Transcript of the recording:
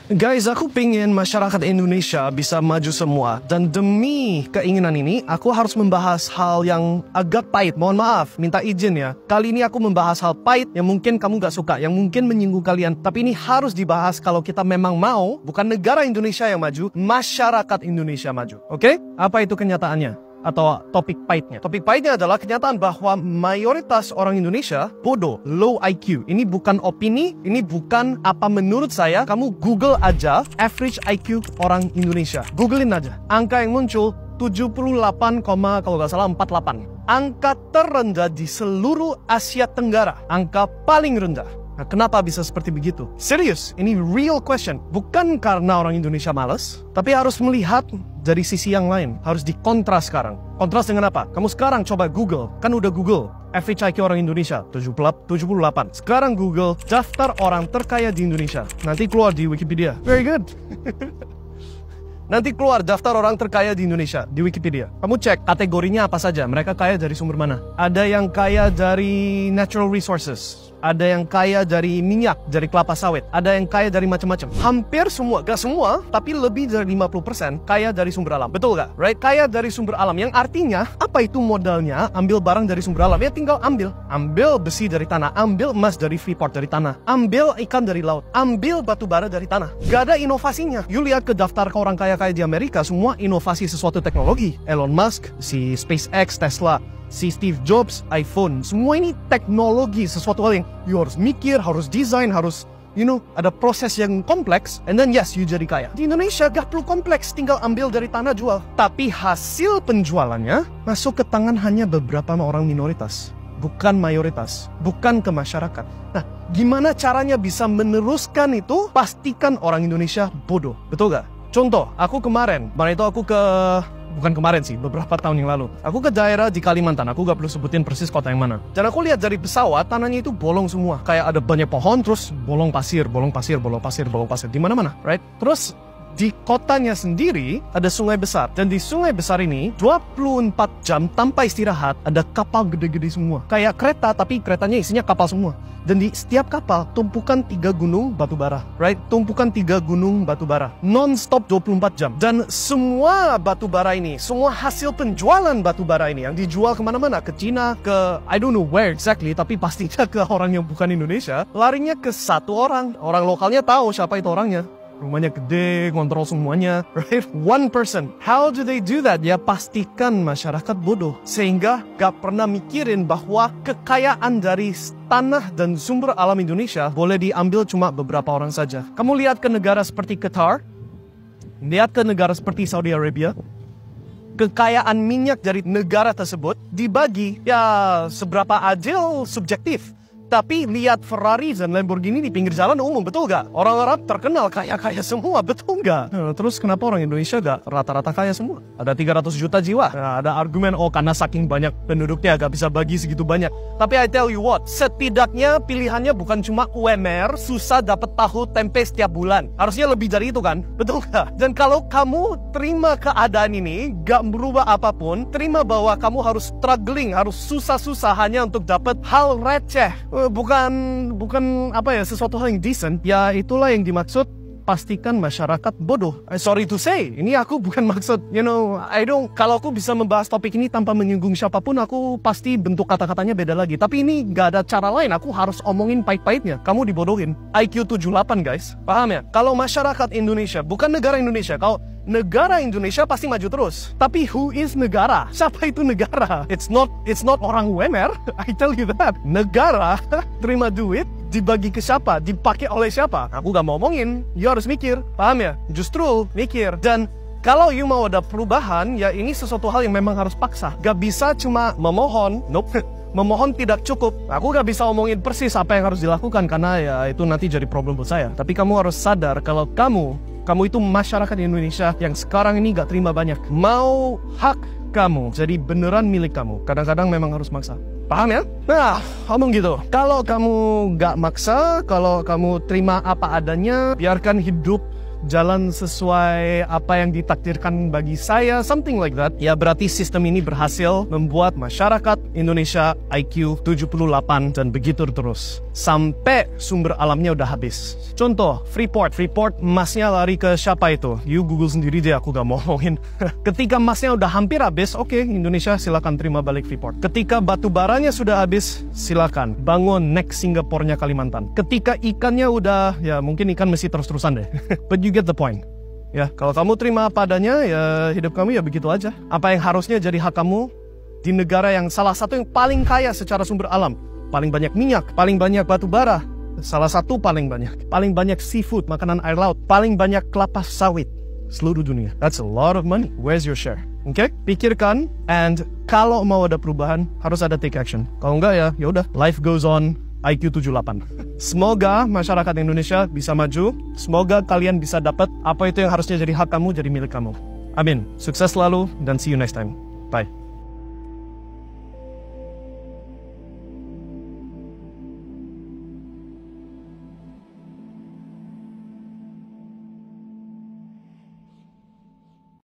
Guys, aku pengen masyarakat Indonesia bisa maju semua. Dan demi keinginan ini, aku harus membahas hal yang agak pahit. Mohon maaf, minta izin ya. Kali ini aku membahas hal pahit yang mungkin kamu gak suka, yang mungkin menyinggung kalian. Tapi ini harus dibahas kalau kita memang mau, bukan negara Indonesia yang maju, masyarakat Indonesia maju. Oke? Apa itu kenyataannya? Atau topik pahitnya. Topik pahitnya adalah kenyataan bahwa mayoritas orang Indonesia bodoh, low IQ. Ini bukan opini, ini bukan apa menurut saya. Kamu Google aja average IQ orang Indonesia. Googlein aja. Angka yang muncul 78, kalau nggak salah 48. Angka terendah di seluruh Asia Tenggara. Angka paling rendah. Nah, kenapa bisa seperti begitu? Serius, ini real question. Bukan karena orang Indonesia malas, tapi harus melihat dari sisi yang lain. Harus dikontras sekarang. Kontras dengan apa? Kamu sekarang coba Google. Kan udah Google. Average IQ orang Indonesia, 78. Sekarang Google daftar orang terkaya di Indonesia. Nanti keluar di Wikipedia. Very good. Nanti keluar daftar orang terkaya di Indonesia di Wikipedia. Kamu cek kategorinya apa saja. Mereka kaya dari sumber mana? Ada yang kaya dari natural resources. Ada yang kaya dari minyak, dari kelapa sawit. Ada yang kaya dari macam-macam. Hampir semua, gak semua, tapi lebih dari 50% kaya dari sumber alam. Betul gak? Right? Kaya dari sumber alam. Yang artinya, apa itu modalnya? Ambil barang dari sumber alam. Ya tinggal ambil. Ambil besi dari tanah. Ambil emas dari Freeport dari tanah. Ambil ikan dari laut. Ambil batu bara dari tanah. Gak ada inovasinya. You lihat ke daftar ke orang kaya-kaya di Amerika, semua inovasi sesuatu teknologi. Elon Musk, si SpaceX, Tesla, si Steve Jobs, iPhone. Semua ini teknologi, sesuatu hal yang you harus mikir, harus desain, harus ada proses yang kompleks, and then yes, you jadi kaya. Di Indonesia gak perlu kompleks, tinggal ambil dari tanah jual. Tapi hasil penjualannya masuk ke tangan hanya beberapa orang minoritas, bukan mayoritas, bukan ke masyarakat. Nah, gimana caranya bisa meneruskan itu? Pastikan orang Indonesia bodoh, betul gak? Contoh, aku kemarin itu aku bukan kemarin sih, beberapa tahun yang lalu. Aku ke daerah di Kalimantan, aku gak perlu sebutin persis kota yang mana. Dan aku lihat dari pesawat, tanahnya itu bolong semua. Kayak ada banyak pohon, terus bolong pasir. Di mana-mana, right? Terus di kotanya sendiri ada sungai besar. Dan di sungai besar ini 24 jam tanpa istirahat ada kapal gede-gede semua. Kayak kereta, tapi keretanya isinya kapal semua. Dan di setiap kapal tumpukan 3 gunung batu bara, right? Tumpukan 3 gunung batu bara non-stop 24 jam. Dan semua batu bara ini, semua hasil penjualan batu bara ini yang dijual kemana-mana, ke Cina, ke I don't know where exactly, tapi pastinya ke orang yang bukan Indonesia, larinya ke satu orang. Orang lokalnya tahu siapa itu orangnya. Rumahnya gede, kontrol semuanya, right? One person. How do they do that? Ya pastikan masyarakat bodoh. Sehingga gak pernah mikirin bahwa kekayaan dari tanah dan sumber alam Indonesia boleh diambil cuma beberapa orang saja. Kamu lihat ke negara seperti Qatar, lihat ke negara seperti Saudi Arabia, kekayaan minyak dari negara tersebut dibagi, ya seberapa adil subjektif. Tapi lihat Ferrari dan Lamborghini di pinggir jalan umum, betul gak? Orang Arab terkenal kaya-kaya semua, betul gak? Terus kenapa orang Indonesia gak rata-rata kaya semua? Ada 300 juta jiwa. Nah, ada argumen, karena saking banyak penduduknya gak bisa bagi segitu banyak. Tapi I tell you what, setidaknya pilihannya bukan cuma UMR, susah dapat tahu tempe setiap bulan. Harusnya lebih dari itu kan? Betul gak? Dan kalau kamu terima keadaan ini, gak berubah apapun, terima bahwa kamu harus struggling, harus susah-susah hanya untuk dapat hal receh. Bukan sesuatu hal yang decent. Ya itulah yang dimaksud pastikan masyarakat bodoh. Sorry to say, ini aku bukan maksud, kalau aku bisa membahas topik ini tanpa menyinggung siapapun, aku pasti bentuk kata-katanya beda lagi. Tapi ini gak ada cara lain, aku harus omongin pahit-pahitnya. Kamu dibodohin. IQ 78 guys, paham ya? Kalau masyarakat Indonesia, bukan negara Indonesia, kalau negara Indonesia pasti maju terus. Tapi who is negara? Siapa itu negara? It's not orang UMR. I tell you that. Negara terima duit dibagi ke siapa? Dipakai oleh siapa? Aku gak mau omongin. You harus mikir. Paham ya? Justru mikir. Dan kalau you mau ada perubahan, ya ini sesuatu hal yang memang harus paksa. Gak bisa cuma memohon. Nope. Memohon tidak cukup. Aku gak bisa omongin persis apa yang harus dilakukan, karena ya itu nanti jadi problem buat saya. Tapi kamu harus sadar kalau kamu itu masyarakat Indonesia yang sekarang ini gak terima banyak. Mau hak kamu jadi beneran milik kamu, kadang-kadang memang harus maksa. Paham ya? Nah, ngomong gitu. Kalau kamu gak maksa, kalau kamu terima apa adanya, biarkan hidup jalan sesuai apa yang ditakdirkan bagi saya, something like that, ya berarti sistem ini berhasil membuat masyarakat Indonesia IQ 78 dan begitu terus. Sampai sumber alamnya udah habis. Contoh, Freeport emasnya lari ke siapa itu? You Google sendiri deh, aku gak mau ngomongin. Ketika emasnya udah hampir habis, oke, Indonesia silakan terima balik Freeport. Ketika batu baranya sudah habis, silakan bangun next Singapore-nya Kalimantan. Ketika ikannya udah, ya mungkin ikan masih terus-terusan deh. But you get the point. Ya, kalau kamu terima apa adanya, ya hidup kamu ya begitu aja. Apa yang harusnya jadi hak kamu di negara yang salah satu yang paling kaya secara sumber alam, paling banyak minyak, paling banyak batu bara, salah satu paling banyak seafood, makanan air laut, paling banyak kelapa sawit seluruh dunia. That's a lot of money. Where's your share? Oke, pikirkan, and kalau mau ada perubahan harus ada take action. Kalau enggak ya udah, life goes on. IQ 78. Semoga masyarakat Indonesia bisa maju. Semoga kalian bisa dapat apa itu yang harusnya jadi hak kamu jadi milik kamu. Amin. Sukses selalu dan see you next time. Bye.